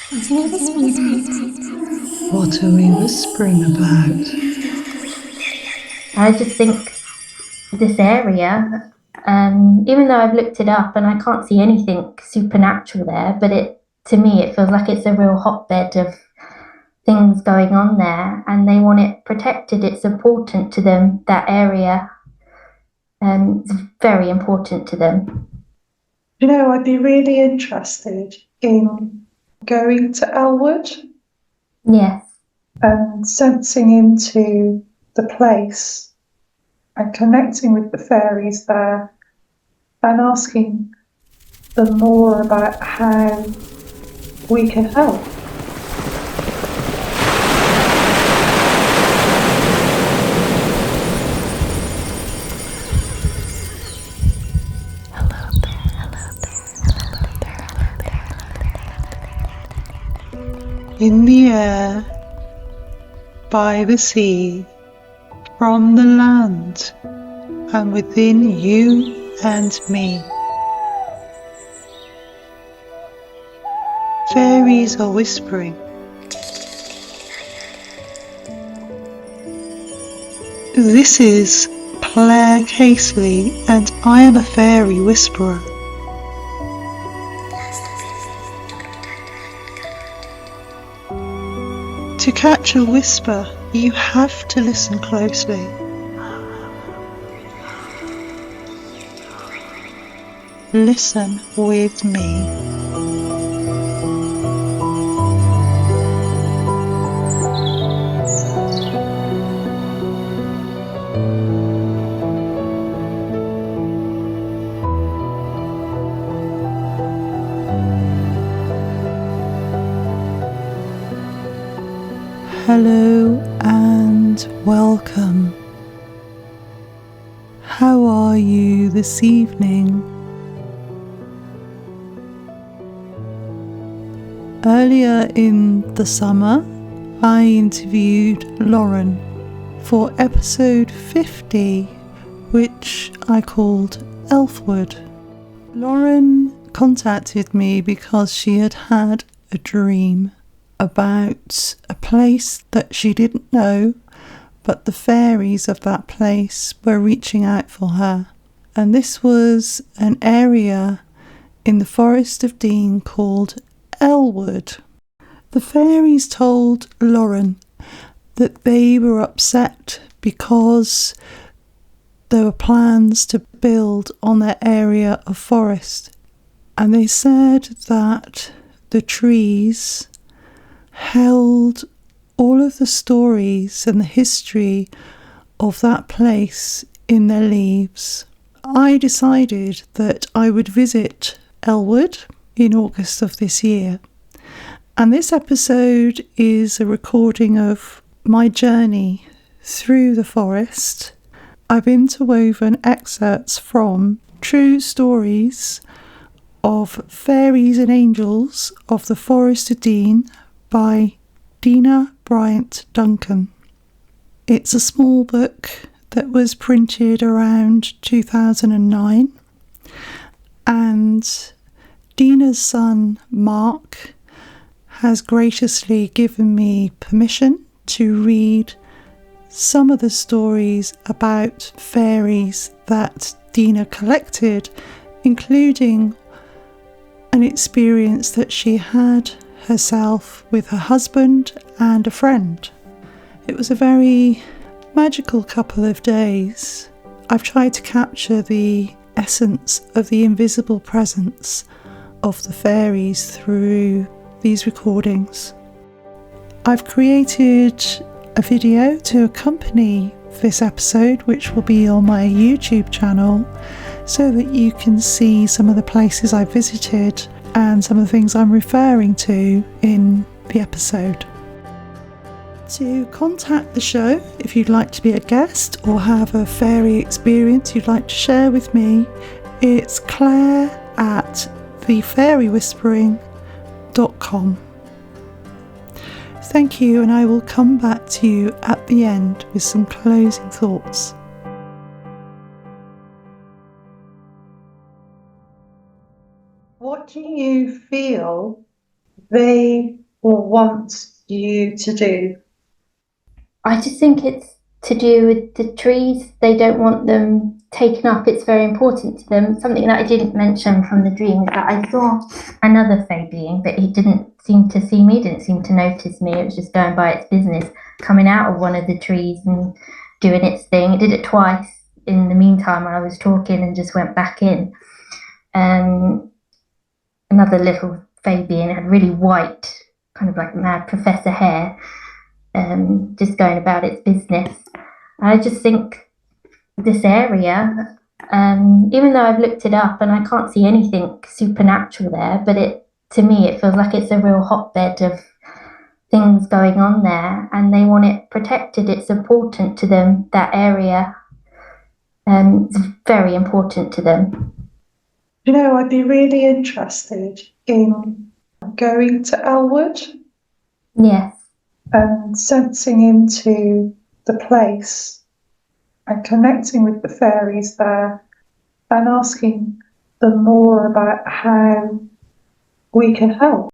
What are we whispering about? I just think this area, even though I've looked it up and I can't see anything supernatural there, but to me it feels like it's a real hotbed of things going on there, and they want it protected. It's important to them, that area. It's very important to them. I'd be really interested in going to Elfwood Yes. and sensing into the place and connecting with the fairies there and asking them more about how we can help. In the air, by the sea, from the land, and within you and me. Fairies are whispering. This is Claire Casely, and I am a fairy whisperer. To catch a whisper, you have to listen closely. Listen with me. Hello and welcome. How are you this evening? Earlier in the summer, I interviewed Lauren for episode 50, which I called Elfwood. Lauren contacted me because she had had a dream about a place that she didn't know, but the fairies of that place were reaching out for her. And this was an area in the Forest of Dean called Elfwood. The fairies told Lauren that they were upset because there were plans to build on their area of forest. And they said that the trees held all of the stories and the history of that place in their leaves. I decided that I would visit Elfwood in August of this year, and this episode is a recording of my journey through the forest. I've interwoven excerpts from true stories of fairies and angels of the Forest of Dean by Dean Bryant-Duncan. It's a small book that was printed around 2009, and Dina's son Mark has graciously given me permission to read some of the stories about fairies that Dina collected, including an experience that she had herself with her husband and a friend. It was a very magical couple of days. I've tried to capture the essence of the invisible presence of the fairies through these recordings. I've created a video to accompany this episode, which will be on my YouTube channel, so that you can see some of the places I visited and some of the things I'm referring to in the episode. To contact the show, if you'd like to be a guest or have a fairy experience you'd like to share with me, it's claire@thefairywhispering.com. Thank you, and I will come back to you at the end with some closing thoughts. What do you feel they or want you to do? I just think it's to do with the trees. They don't want them taken up. It's very important to them. Something that I didn't mention from the dream is that I saw another Fae being, but it didn't seem to see me, didn't seem to notice me. It was just going by its business, coming out of one of the trees and doing its thing. It did it twice in the meantime I was talking and just went back in. Another little Fae being had really white, kind of like mad professor hair, just going about its business. I just think this area, even though I've looked it up and I can't see anything supernatural there, but to me it feels like it's a real hotbed of things going on there, and they want it protected. It's important to them, that area. It's very important to them. I'd be really interested in going to Elfwood. Yes. And sensing into the place and connecting with the fairies there and asking them more about how we can help.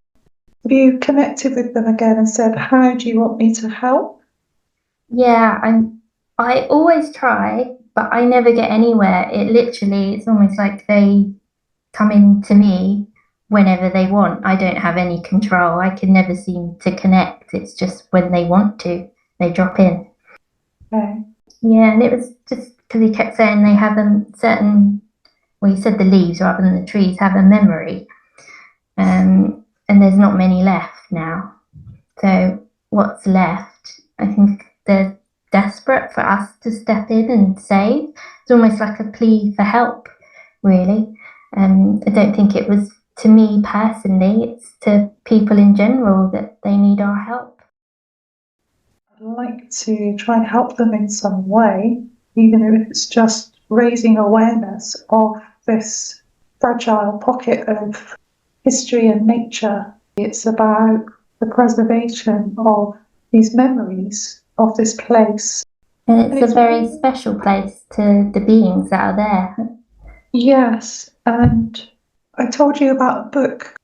Have you connected with them again and said, how do you want me to help? Yeah, I always try, but I never get anywhere. It's almost like they come in to me whenever they want. I don't have any control. I can never seem to connect. It's just when they want to, they drop in. Okay. Yeah, and it was just because he kept saying they have a certain, well, he said the leaves rather than the trees have a memory. And there's not many left now. So what's left, I think they're desperate for us to step in and save. It's almost like a plea for help, really. I don't think it was to me personally, it's to people in general that they need our help. I'd like to try and help them in some way, even if it's just raising awareness of this fragile pocket of history and nature. It's about the preservation of these memories of this place. And it's a very special place to the beings that are there. Yes, and I told you about a book.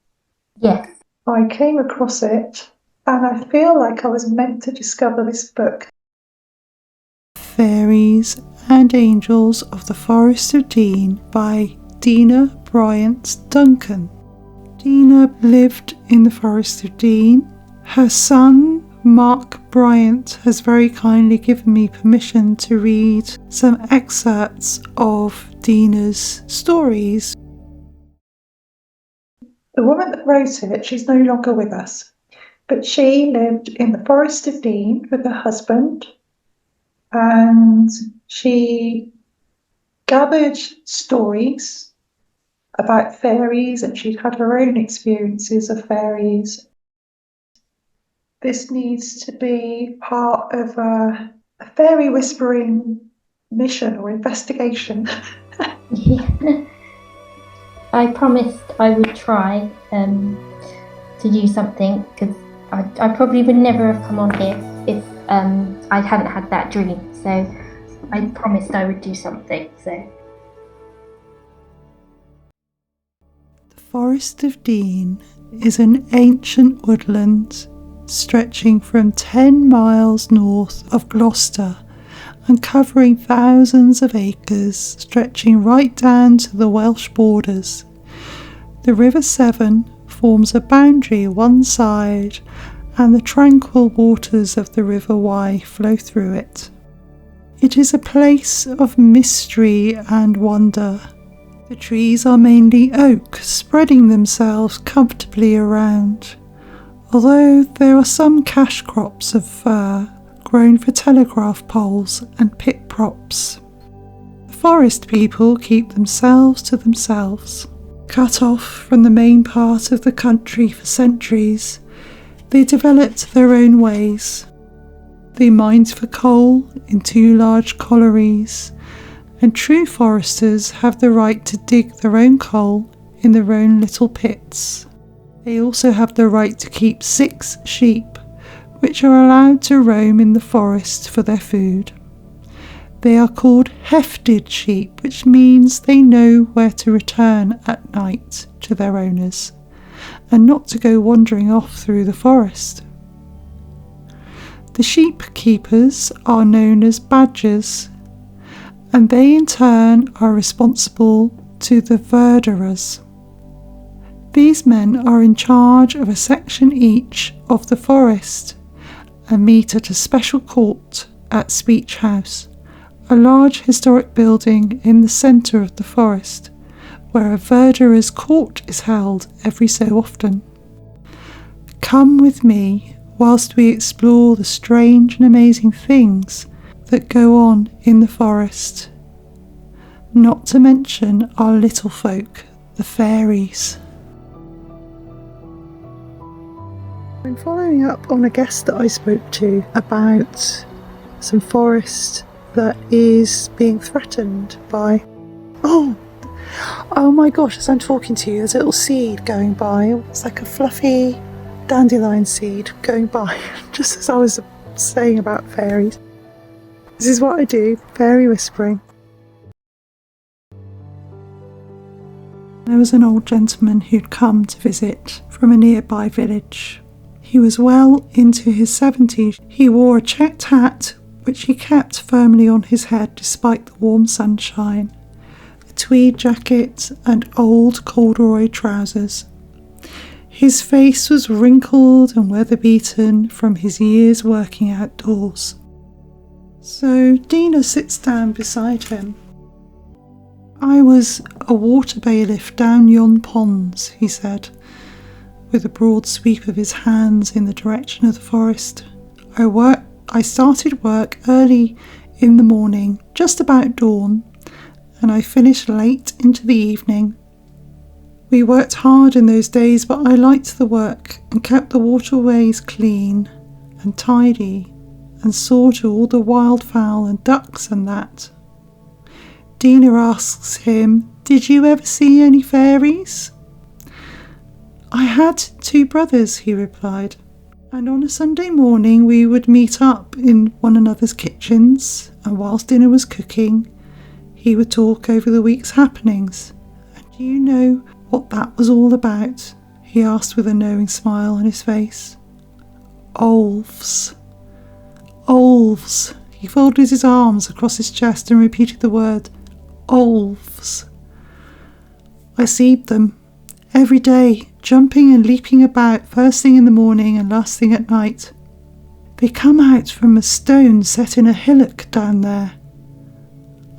Yes. I came across it, and I feel like I was meant to discover this book. Fairies and Angels of the Forest of Dean by Dean Bryant-Duncan. Dean lived in the Forest of Dean. Her son, Mark Bryant, has very kindly given me permission to read some excerpts of Dean's stories. The woman that wrote it, she's no longer with us, but she lived in the Forest of Dean with her husband, and she gathered stories about fairies, and she'd had her own experiences of fairies. This needs to be part of a fairy whispering mission or investigation. Yeah. I promised I would try to do something, because I probably would never have come on here if I hadn't had that dream. So I promised I would do something. So. The Forest of Dean is an ancient woodland stretching from 10 miles north of Gloucester and covering thousands of acres, stretching right down to the Welsh borders. The River Severn forms a boundary one side, and the tranquil waters of the River Wye flow through it. It is a place of mystery and wonder. The trees are mainly oak, spreading themselves comfortably around, although there are some cash crops of fir grown for telegraph poles and pit props. The forest people keep themselves to themselves. Cut off from the main part of the country for centuries, they developed their own ways. They mined for coal in 2 large collieries, and true foresters have the right to dig their own coal in their own little pits. They also have the right to keep 6 sheep, which are allowed to roam in the forest for their food. They are called hefted sheep, which means they know where to return at night to their owners, and not to go wandering off through the forest. The sheep keepers are known as badgers, and they in turn are responsible to the verderers. These men are in charge of a section each of the forest and meet at a special court at Speech House, a large historic building in the centre of the forest, where a verderer's court is held every so often. Come with me whilst we explore the strange and amazing things that go on in the forest, not to mention our little folk, the fairies. I'm following up on a guest that I spoke to about some forest that is being threatened by... Oh my gosh, as I'm talking to you, there's a little seed going by. It's like a fluffy dandelion seed going by, just as I was saying about fairies. This is what I do, fairy whispering. There was an old gentleman who'd come to visit from a nearby village. He was well into his 70s. He wore a checked hat, which he kept firmly on his head despite the warm sunshine, a tweed jacket and old corduroy trousers. His face was wrinkled and weather-beaten from his years working outdoors. So Dina sits down beside him. "I was a water bailiff down yon ponds," he said, with a broad sweep of his hands in the direction of the forest. I started work early in the morning, just about dawn, and I finished late into the evening. We worked hard in those days, but I liked the work and kept the waterways clean and tidy and saw to all the wildfowl and ducks and that. Dina asks him, "Did you ever see any fairies?" "I had 2 brothers," he replied, "and on a Sunday morning we would meet up in one another's kitchens, and whilst dinner was cooking, he would talk over the week's happenings. And do you know what that was all about?" he asked with a knowing smile on his face. "Olves. Olves." He folded his arms across his chest and repeated the word, "Olves. I seed them every day, jumping and leaping about first thing in the morning and last thing at night. They come out from a stone set in a hillock down there.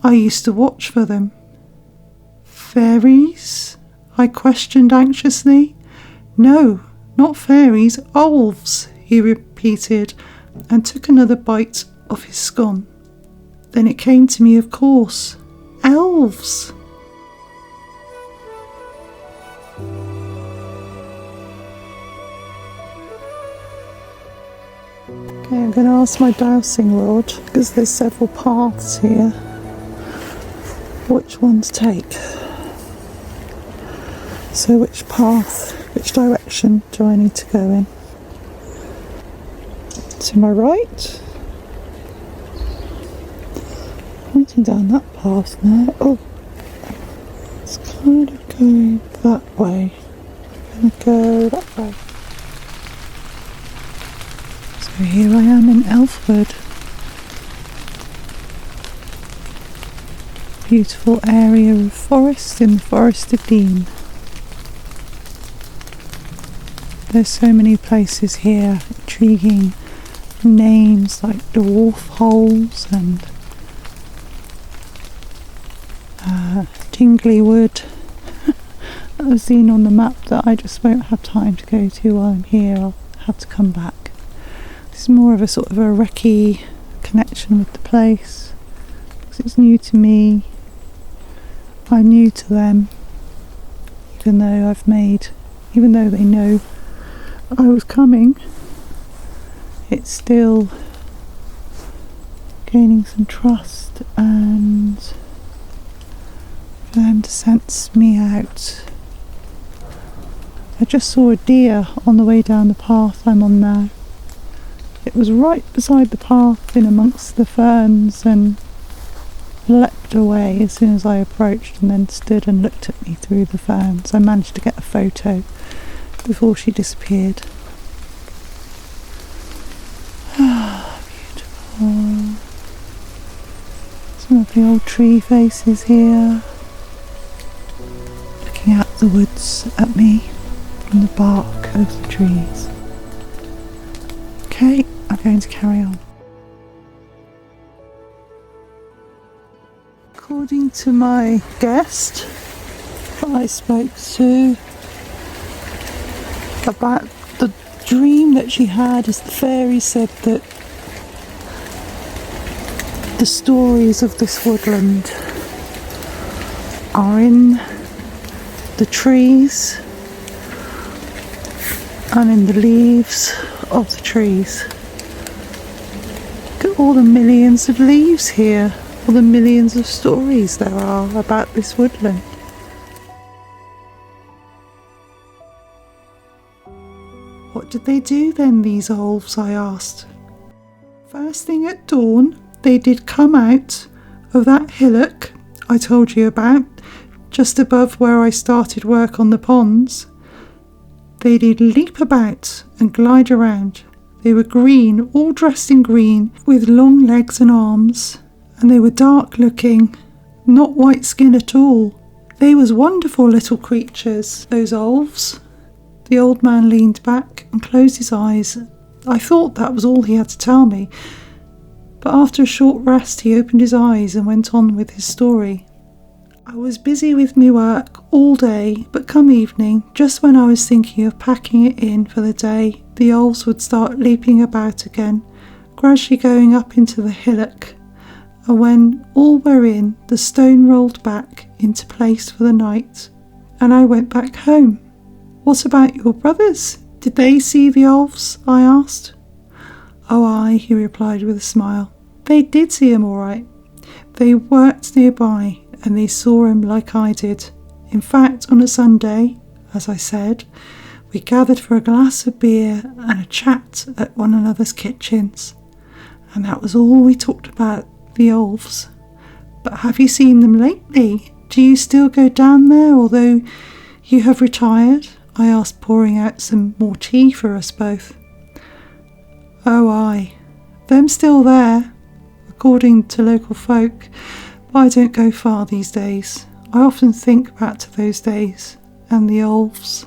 I used to watch for them." "Fairies?" I questioned anxiously. "No, not fairies, olves," he repeated and took another bite of his scone. Then it came to me, of course, elves. Okay, I'm going to ask my dowsing rod, because there's several paths here, which one to take. So which path, which direction do I need to go in? To my right? Pointing down that path now. Oh, it's kind of going that way. I'm going to go that way. So here I am in Elfwood. Beautiful area of forest in the Forest of Dean. There's so many places here, intriguing names like dwarf holes and Tinglywood that I've seen on the map that I just won't have time to go to while I'm here. I'll have to come back. This is more of a sort of a recce connection with the place, because it's new to me. I'm new to them, even though they know I was coming. It's still gaining some trust and for them to sense me out. I just saw a deer on the way down the path I'm on now. It was right beside the path in amongst the ferns and leapt away as soon as I approached, and then stood and looked at me through the ferns. I managed to get a photo before she disappeared. Ah, beautiful. Some lovely old tree faces here, looking out the woods at me from the bark of the trees. Okay, I'm going to carry on. According to my guest that I spoke to about the dream that she had, is the fairy said that the stories of this woodland are in the trees and in the leaves of the trees. Look at all the millions of leaves here, all the millions of stories there are about this woodland. What did they do then, these elves? I asked. First thing at dawn, they did come out of that hillock I told you about, just above where I started work on the ponds. They did leap about and glide around. They were green, all dressed in green, with long legs and arms, and they were dark looking, not white skin at all. They was wonderful little creatures, those elves. The old man leaned back and closed his eyes. I thought that was all he had to tell me, but after a short rest he opened his eyes and went on with his story. I was busy with me work all day, but come evening, just when I was thinking of packing it in for the day, the elves would start leaping about again, gradually going up into the hillock, and when all were in, the stone rolled back into place for the night, and I went back home. What about your brothers? Did they see the elves? I asked. Oh, aye, he replied with a smile. They did see 'em all right. They worked nearby, and they saw him like I did. In fact, on a Sunday, as I said, we gathered for a glass of beer and a chat at one another's kitchens. And that was all we talked about, the elves. But have you seen them lately? Do you still go down there, although you have retired? I asked, pouring out some more tea for us both. Oh, aye, them still there, according to local folk, but I don't go far these days. I often think back to those days and the elves.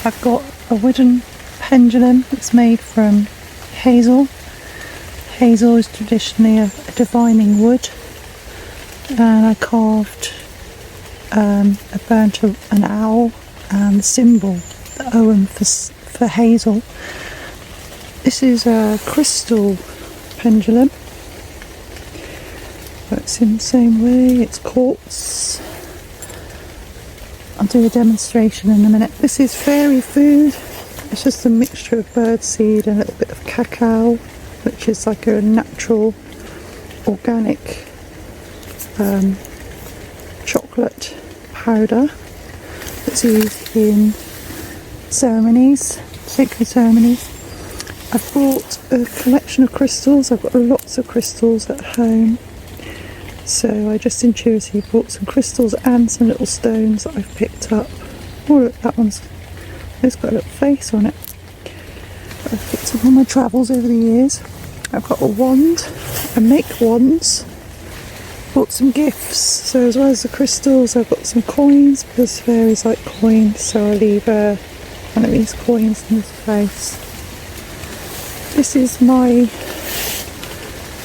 I've got a wooden pendulum that's made from hazel. Hazel is traditionally a divining wood, and I carved a burnt an owl and the symbol, the Owen for hazel. This is a crystal pendulum. Works in the same way. It's quartz. I'll do a demonstration in a minute. This is fairy food. It's just a mixture of birdseed and a little bit of cacao, which is like a natural, organic chocolate powder that's used in ceremonies, sacred ceremonies. I've brought a collection of crystals. I've got lots of crystals at home, so I just intuitively brought some crystals and some little stones that I've picked up. Oh look, it's got a little face on it. I've picked up on my travels over the years. I've got a wand. I make wands. Bought some gifts, so as well as the crystals I've got some coins, because fairies like coins, so I'll leave one of these coins in his face. This is my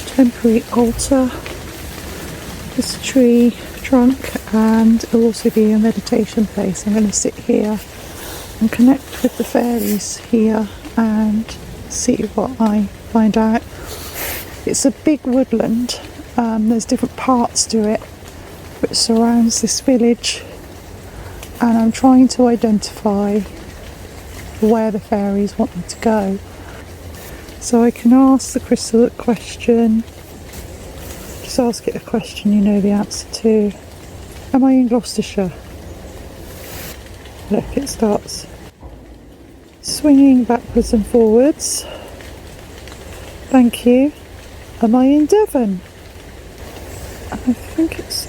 temporary altar. It's a tree trunk, and it'll also be a meditation place. I'm going to sit here and connect with the fairies here and see what I find out. It's a big woodland. There's different parts to it which surrounds this village, and I'm trying to identify where the fairies want me to go. So I can ask the crystal a question. Just ask it a question you know the answer to. Am I in Gloucestershire? Look, it starts swinging backwards and forwards. Thank you. Am I in Devon? I think it's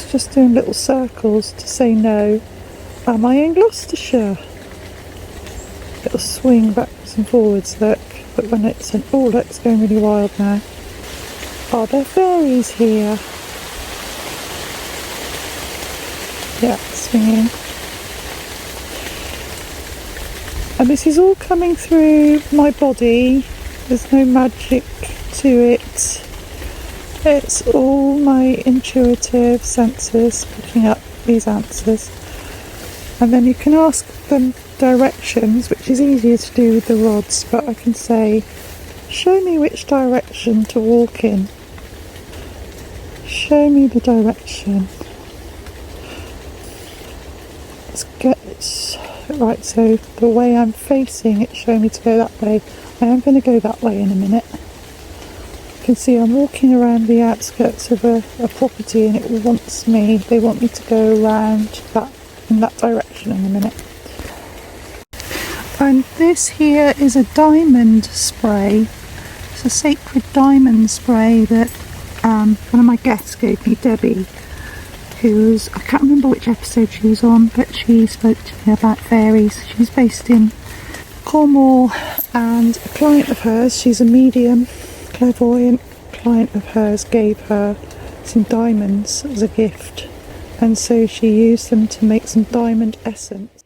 It's just doing little circles to say no. Am I in Gloucestershire? It'll swing backwards and forwards, look. But when it's look, it's going really wild now. Are there fairies here? Yeah, swinging. And this is all coming through my body. There's no magic to it. It's all my intuitive senses picking up these answers. And then you can ask them directions, which is easier to do with the rods, but I can say, show me which direction to walk in. Show me the direction. Let's get it right, so the way I'm facing, it's showing me to go that way. I am going to go that way in a minute. You can see I'm walking around the outskirts of a property, and they want me to go around that in that direction in a minute. And this here is a diamond spray. It's a sacred diamond spray that one of my guests gave me, Debbie, who's, I can't remember which episode she was on, but she spoke to me about fairies. She's based in Cornwall, and a client of hers, she's a medium, clairvoyant client of hers, gave her some diamonds as a gift, and so she used them to make some diamond essence.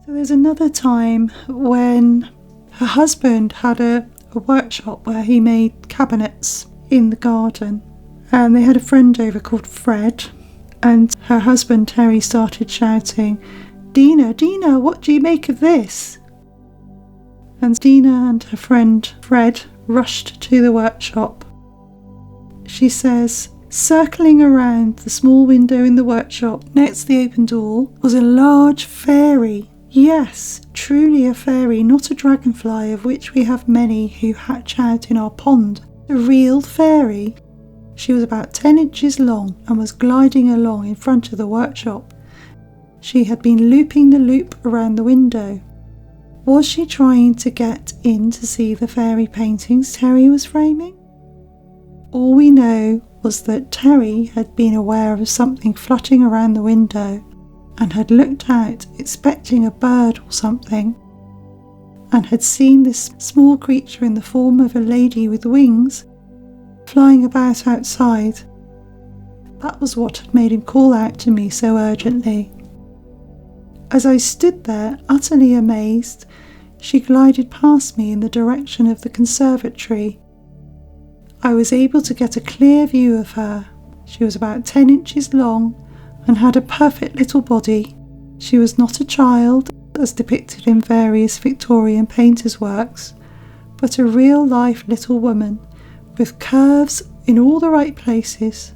So there's another time when her husband had a workshop where he made cabinets in the garden, and they had a friend over called Fred, and her husband Terry started shouting, Dina, what do you make of this? And Dina and her friend Fred rushed to the workshop. She says, circling around the small window in the workshop next to the open door was a large fairy. Yes, truly a fairy, not a dragonfly, of which we have many who hatch out in our pond. A real fairy. She was about 10 inches long and was gliding along in front of the workshop. She had been looping the loop around the window. Was she trying to get in to see the fairy paintings Terry was framing? All we know was that Terry had been aware of something flutting around the window and had looked out expecting a bird or something, and had seen this small creature in the form of a lady with wings flying about outside. That was what had made him call out to me so urgently. As I stood there, utterly amazed, she glided past me in the direction of the conservatory. I was able to get a clear view of her. She was about 10 inches long and had a perfect little body. She was not a child, as depicted in various Victorian painters' works, but a real-life little woman, with curves in all the right places.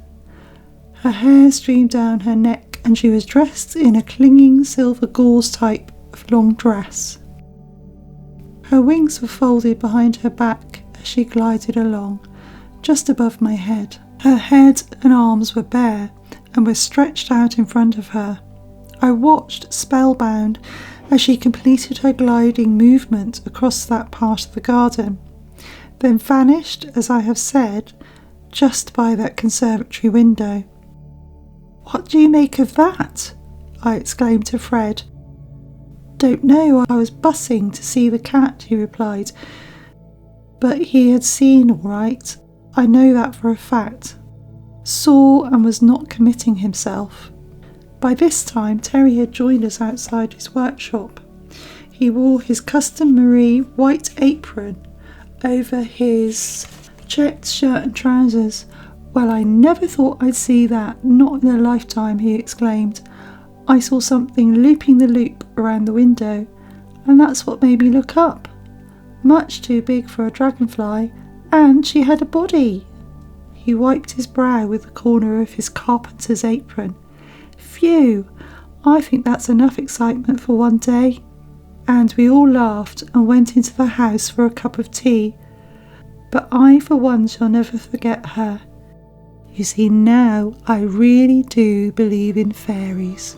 Her hair streamed down her neck, and she was dressed in a clinging silver gauze type of long dress. Her wings were folded behind her back as she glided along, just above my head. Her head and arms were bare and were stretched out in front of her. I watched spellbound as she completed her gliding movement across that part of the garden, then vanished, as I have said, just by that conservatory window. What do you make of that? I exclaimed to Fred. Don't know, I was bussing to see the cat, he replied. But he had seen all right. I know that for a fact. Saw and was not committing himself. By this time Terry had joined us outside his workshop. He wore his customary white apron over his checked shirt and trousers. Well, I never thought I'd see that, not in a lifetime, he exclaimed. I saw something looping the loop around the window, and that's what made me look up. Much too big for a dragonfly, and she had a body. He wiped his brow with the corner of his carpenter's apron. Phew, I think that's enough excitement for one day. And we all laughed and went into the house for a cup of tea. But I, for one, shall never forget her. You see, now I really do believe in fairies.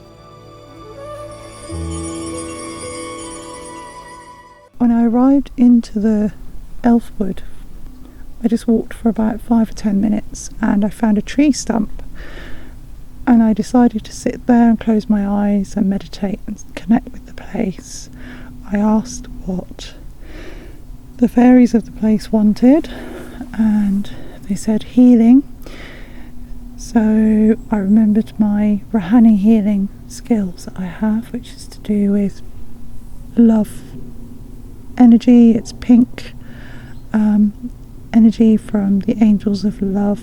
When I arrived into the Elfwood, I just walked for about 5 or 10 minutes and I found a tree stump, and I decided to sit there and close my eyes and meditate and connect with the place. I asked what the fairies of the place wanted, and they said healing. So I remembered my Rahani healing skills that I have, which is to do with love energy. It's pink energy from the angels of love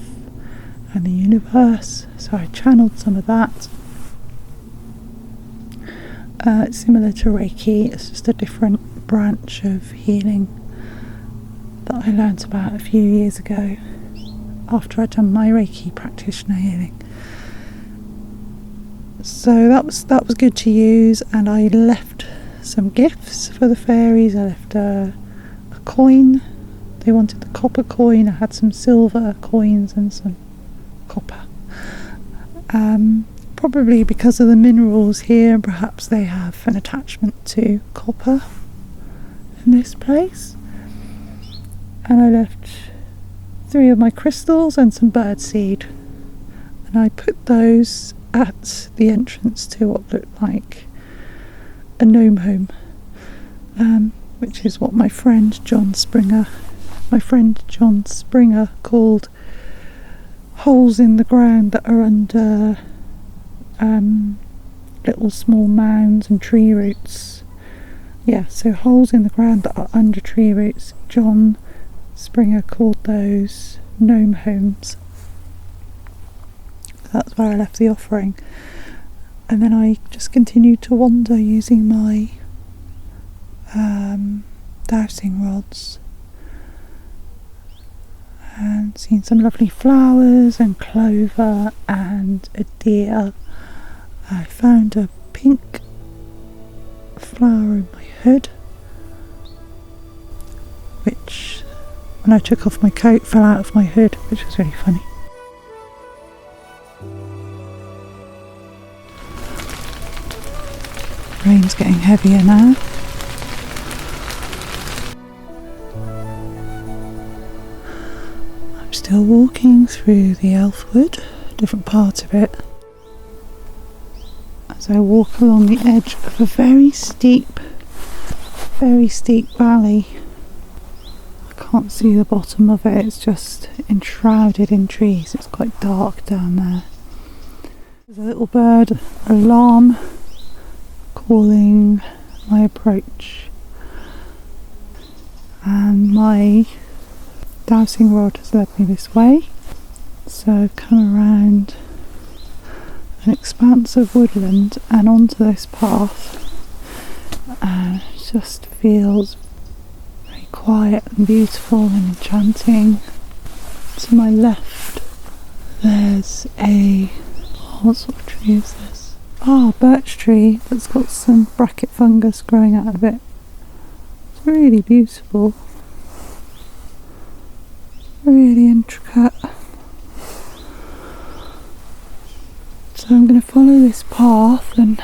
and the universe. So I channeled some of that. It's similar to Reiki, it's just a different branch of healing that I learnt about a few years ago after I'd done my Reiki practitioner healing. So that was good to use, and I left some gifts for the fairies. I left a coin. They wanted the copper coin. I had some silver coins and some copper. Probably because of the minerals here, and perhaps they have an attachment to copper in this place. And I left 3 of my crystals and some birdseed, and I put those at the entrance to what looked like a gnome home, which is what my friend John Springer called holes in the ground that are under little small mounds and tree roots. Yeah, so holes in the ground that are under tree roots. John Springer called those gnome homes. That's where I left the offering, and then I just continued to wander using my dowsing rods, and seen some lovely flowers and clover and a deer. I found a pink flower in my hood, which when I took off my coat fell out of my hood, which was really funny. Rain's getting heavier now. I'm still walking through the Elfwood, different parts of it, as I walk along the edge of a very steep valley. I can't see the bottom of it, it's just enshrouded in trees. It's quite dark down there. There's a little bird alarm calling my approach, and my dowsing rod has led me this way. So I've come around an expanse of woodland and onto this path, and it just feels very quiet and beautiful and enchanting. To my left there's what sort of tree is this? Birch tree that's got some bracket fungus growing out of it. It's really beautiful, really intricate. So I'm going to follow this path and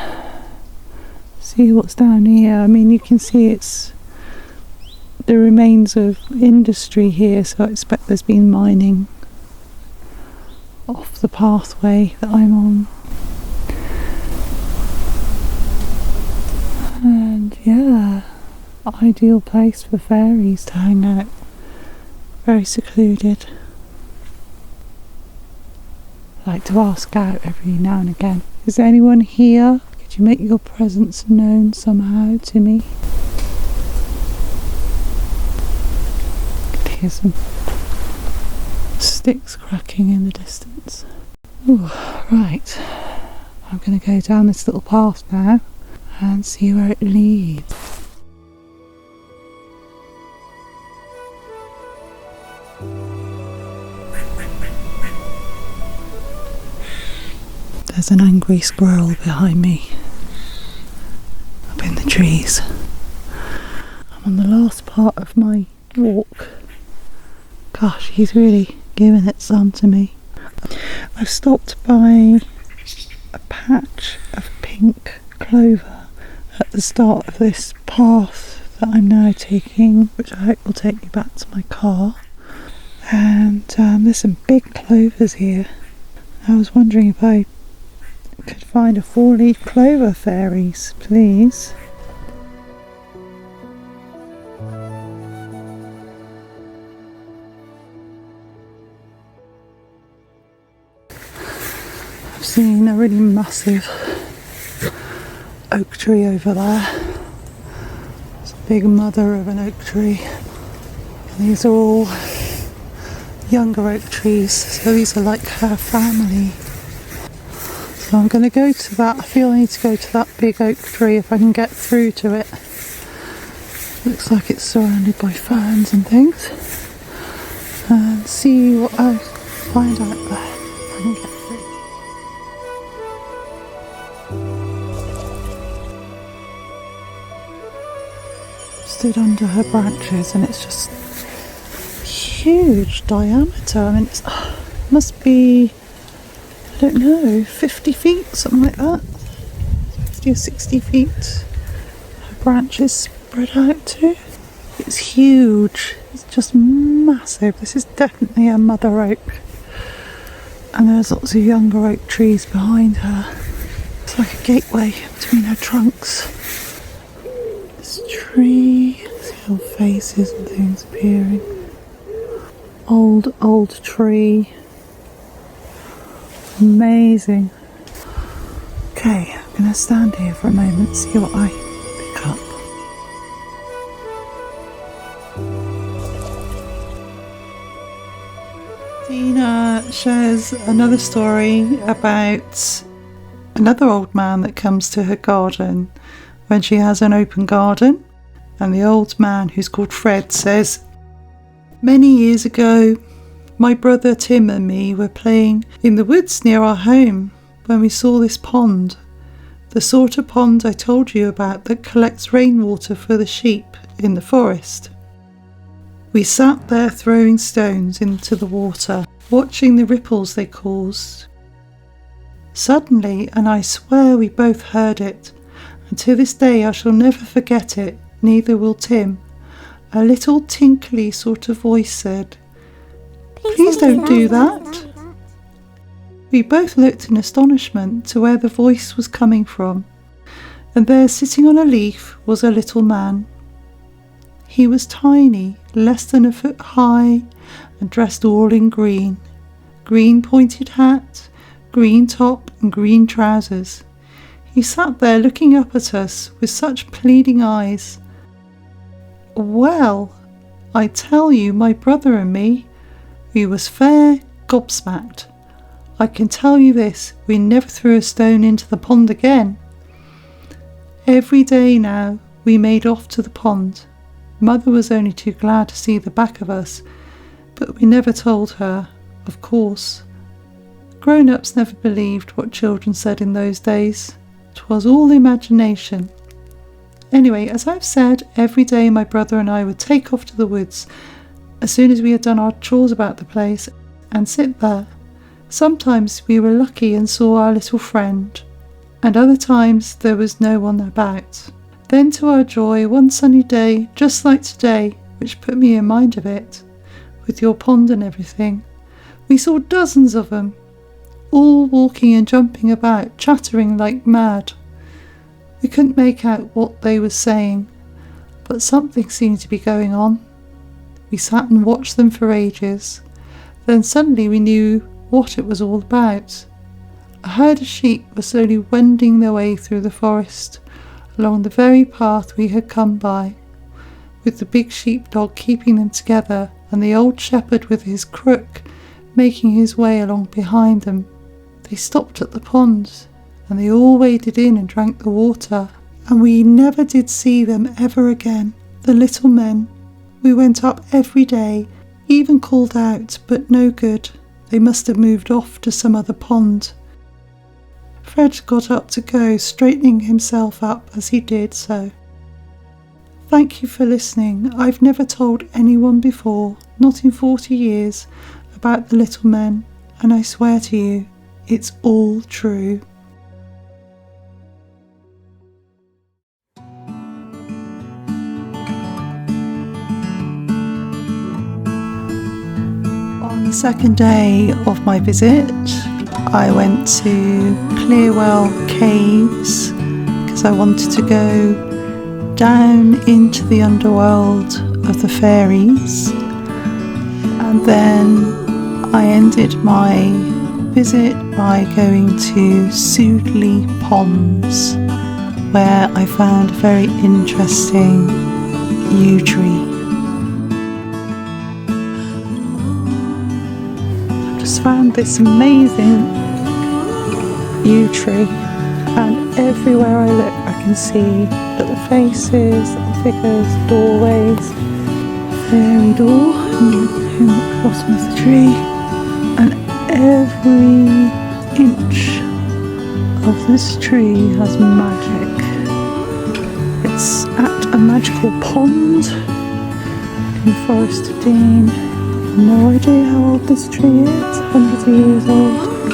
see what's down here. I mean, you can see it's the remains of industry here, so I expect there's been mining off the pathway that I'm on. And yeah, ideal place for fairies to hang out. Very secluded. I like to ask out every now and again, is there anyone here? Could you make your presence known somehow to me? I could hear some sticks cracking in the distance. Ooh, right, I'm going to go down this little path now and see where it leads. There's an angry squirrel behind me, up in the trees. I'm on the last part of my walk. Gosh, he's really giving it some to me. I've stopped by a patch of pink clover at the start of this path that I'm now taking, which I hope will take me back to my car. And there's some big clovers here. I was wondering if I could find a 4-leaf clover, fairies, please. I've seen a really massive oak tree over there. It's a big mother of an oak tree. And these are all younger oak trees, so these are like her family. So I'm going to go to that. I feel I need to go to that big oak tree if I can get through to it. Looks like it's surrounded by ferns and things. And see what I find out there if I can get through. Stood under her branches and it's just huge diameter. I mean, it must be, I don't know, 50 feet, something like that. 50 or 60 feet. Her branches spread out to. It's huge. It's just massive. This is definitely a mother oak. And there's lots of younger oak trees behind her. It's like a gateway between her trunks. This tree, see little faces and things appearing. Old tree. Amazing. Okay, I'm going to stand here for a moment, see what I pick up. Dina shares another story about another old man that comes to her garden when she has an open garden, and the old man, who's called Fred, says, "Many years ago, my brother Tim and me were playing in the woods near our home when we saw this pond, the sort of pond I told you about that collects rainwater for the sheep in the forest. We sat there throwing stones into the water, watching the ripples they caused. Suddenly, and I swear we both heard it, and to this day I shall never forget it, neither will Tim, a little tinkly sort of voice said, 'Please don't do that.' We both looked in astonishment to where the voice was coming from, and there, sitting on a leaf, was a little man. He was tiny, less than a foot high, and dressed all in green. Green pointed hat, green top and green trousers. He sat there looking up at us with such pleading eyes. Well, I tell you, my brother and me, we was fair gobsmacked. I can tell you this, we never threw a stone into the pond again. Every day now we made off to the pond. Mother was only too glad to see the back of us, but we never told her, of course. Grown-ups never believed what children said in those days. 'Twas all imagination. Anyway, as I've said, every day my brother and I would take off to the woods as soon as we had done our chores about the place and sit there. Sometimes we were lucky and saw our little friend, and other times there was no one about. Then to our joy, one sunny day, just like today, which put me in mind of it, with your pond and everything, we saw dozens of them, all walking and jumping about, chattering like mad. We couldn't make out what they were saying, but something seemed to be going on. We sat and watched them for ages. Then suddenly we knew what it was all about. A herd of sheep were slowly wending their way through the forest, along the very path we had come by, with the big sheepdog keeping them together and the old shepherd with his crook making his way along behind them. They stopped at the pond, and they all waded in and drank the water, and we never did see them ever again. The little men. We went up every day, even called out, but no good. They must have moved off to some other pond. Fred got up to go, straightening himself up as he did so. Thank you for listening. I've never told anyone before, not in 40 years, about the little men, and I swear to you, it's all true. second day of my visit, I went to Clearwell Caves because I wanted to go down into the underworld of the fairies. And then I ended my visit by going to Soodley Ponds, where I found a very interesting yew tree. I've just found this amazing yew tree, and everywhere I look I can see little faces, little figures, doorways, fairy door in the bottom of the tree, and every inch of this tree has magic. It's at a magical pond in the Forest of Dean. No idea how old this tree is, hundreds of years old,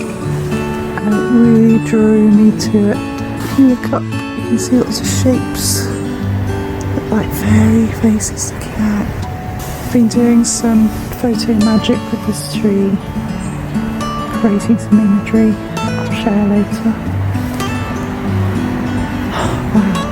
and it really drew me to it. If you look up, you can see lots of shapes that like fairy faces sticking out. I've been doing some photo magic with this tree, creating some imagery I'll share later. Wow.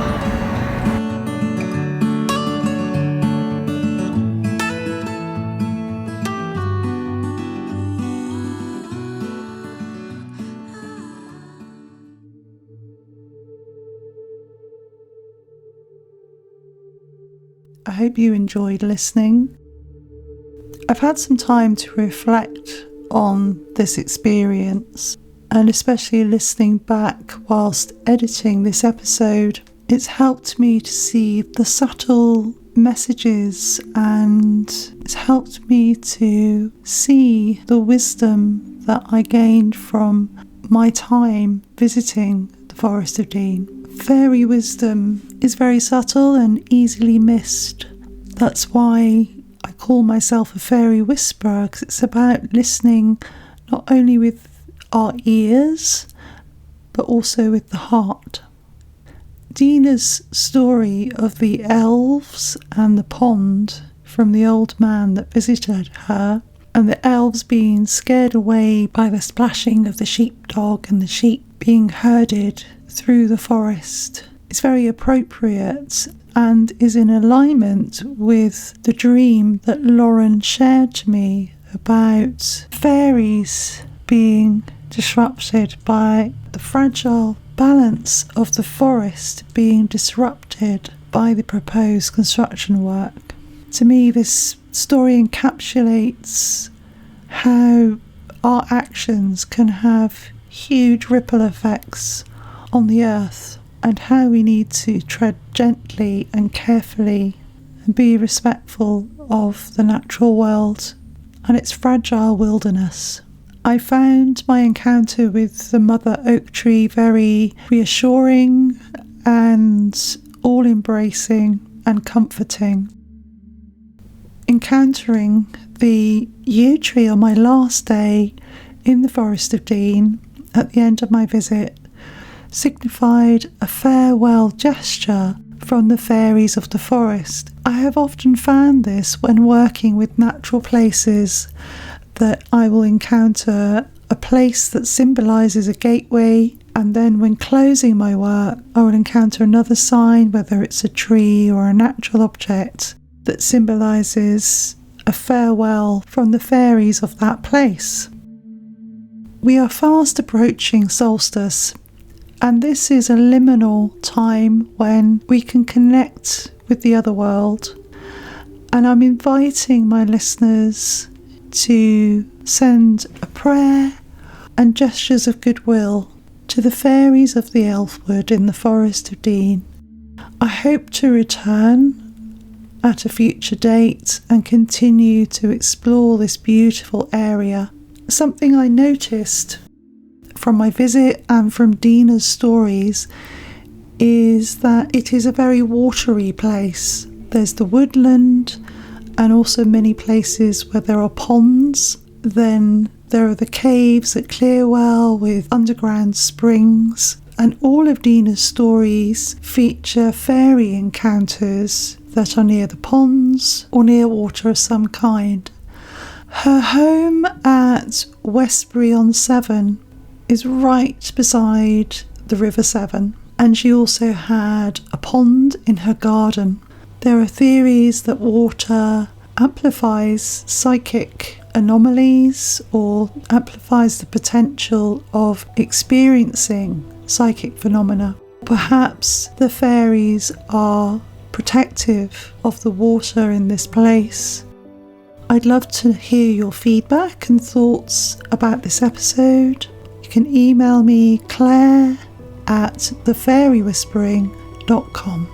I hope you enjoyed listening. I've had some time to reflect on this experience, and especially listening back whilst editing this episode, it's helped me to see the subtle messages, and it's helped me to see the wisdom that I gained from my time visiting the Forest of Dean. Fairy wisdom is very subtle and easily missed. That's why I call myself a fairy whisperer, because it's about listening not only with our ears but also with the heart. Dina's story of the elves and the pond from the old man that visited her, and the elves being scared away by the splashing of the sheepdog and the sheep being herded through the forest, is very appropriate and is in alignment with the dream that Lauren shared to me about fairies being disrupted by the fragile balance of the forest being disrupted by the proposed construction work. To me, this story encapsulates how our actions can have huge ripple effects on the earth, and how we need to tread gently and carefully and be respectful of the natural world and its fragile wilderness. I found my encounter with the mother oak tree very reassuring and all-embracing and comforting. Encountering the yew tree on my last day in the Forest of Dean at the end of my visit signified a farewell gesture from the fairies of the forest. I have often found this when working with natural places, that I will encounter a place that symbolises a gateway, and then when closing my work I will encounter another sign, whether it's a tree or a natural object, that symbolises a farewell from the fairies of that place. We are fast approaching solstice, and this is a liminal time when we can connect with the other world. And I'm inviting my listeners to send a prayer and gestures of goodwill to the fairies of the Elfwood in the Forest of Dean. I hope to return at a future date and continue to explore this beautiful area. Something I noticed from my visit and from Dina's stories is that it is a very watery place. There's the woodland and also many places where there are ponds. Then there are the caves at Clearwell with underground springs, and all of Dina's stories feature fairy encounters that are near the ponds or near water of some kind. Her home at Westbury-on-Severn is right beside the River Severn, and she also had a pond in her garden. There are theories that water amplifies psychic anomalies or amplifies the potential of experiencing psychic phenomena. Perhaps the fairies are protective of the water in this place. I'd love to hear your feedback and thoughts about this episode. You can email me claire@thefairywhispering.com.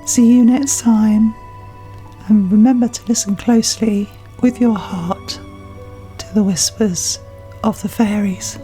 See you next time, and remember to listen closely with your heart to the whispers of the fairies.